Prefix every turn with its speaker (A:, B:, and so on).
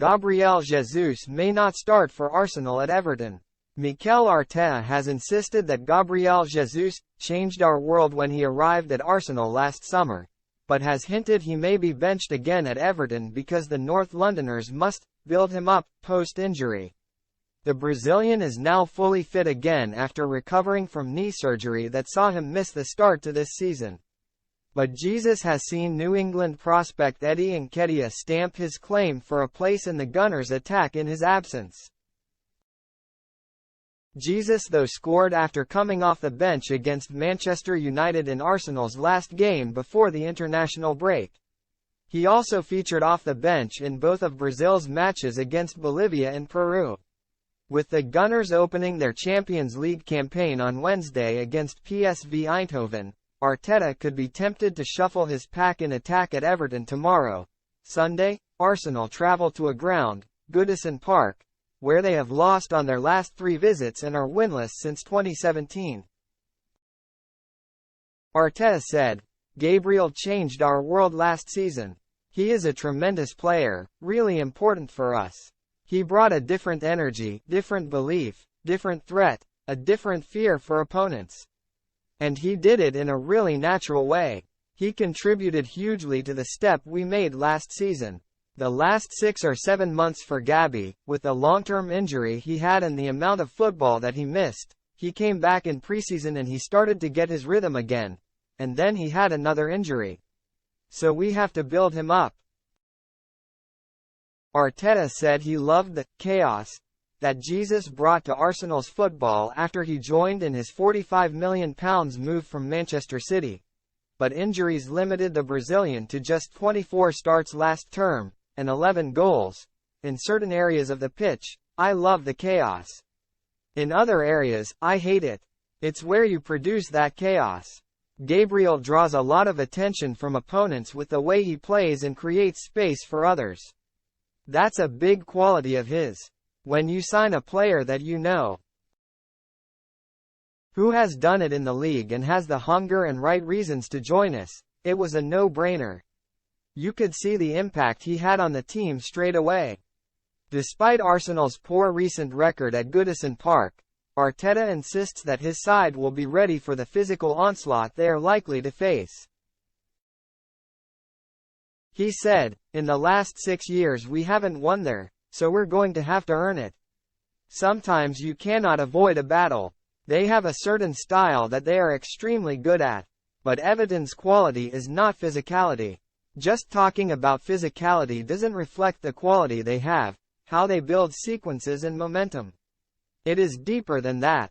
A: Gabriel Jesus may not start for Arsenal at Everton. Mikel Arteta has insisted that Gabriel Jesus changed our world when he arrived at Arsenal last summer, but has hinted he may be benched again at Everton because the North Londoners must build him up post-injury. The Brazilian is now fully fit again after recovering from knee surgery that saw him miss the start to this season. But Jesus has seen New England prospect Eddie Nketiah stamp his claim for a place in the Gunners' attack in his absence. Jesus though scored after coming off the bench against Manchester United in Arsenal's last game before the international break. He also featured off the bench in both of Brazil's matches against Bolivia and Peru. With the Gunners opening their Champions League campaign on Wednesday against PSV Eindhoven, Arteta could be tempted to shuffle his pack in attack at Everton tomorrow. Sunday, Arsenal travel to a ground, Goodison Park, where they have lost on their last 3 visits and are winless since 2017. Arteta said, "Gabriel changed our world last season. He is a tremendous player, really important for us. He brought a different energy, different belief, different threat, a different fear for opponents. And he did it in a really natural way. He contributed hugely to the step we made last season." The last 6 or 7 months for Gabby, with the long-term injury he had and the amount of football that he missed, he came back in preseason and he started to get his rhythm again. And then he had another injury. So we have to build him up. Arteta said he loved the chaos that Jesus brought to Arsenal's football after he joined in his £45 million move from Manchester City. But injuries limited the Brazilian to just 24 starts last term, and 11 goals. In certain areas of the pitch, I love the chaos. In other areas, I hate it. It's where you produce that chaos. Gabriel draws a lot of attention from opponents with the way he plays and creates space for others. That's a big quality of his. When you sign a player that you know who has done it in the league and has the hunger and right reasons to join us, it was a no-brainer. You could see the impact he had on the team straight away. Despite Arsenal's poor recent record at Goodison Park, Arteta insists that his side will be ready for the physical onslaught they are likely to face. He said, "In the last 6 years we haven't won there, so we're going to have to earn it. Sometimes you cannot avoid a battle. They have a certain style that they are extremely good at. But Everton's quality is not physicality. Just talking about physicality doesn't reflect the quality they have, how they build sequences and momentum. It is deeper than that.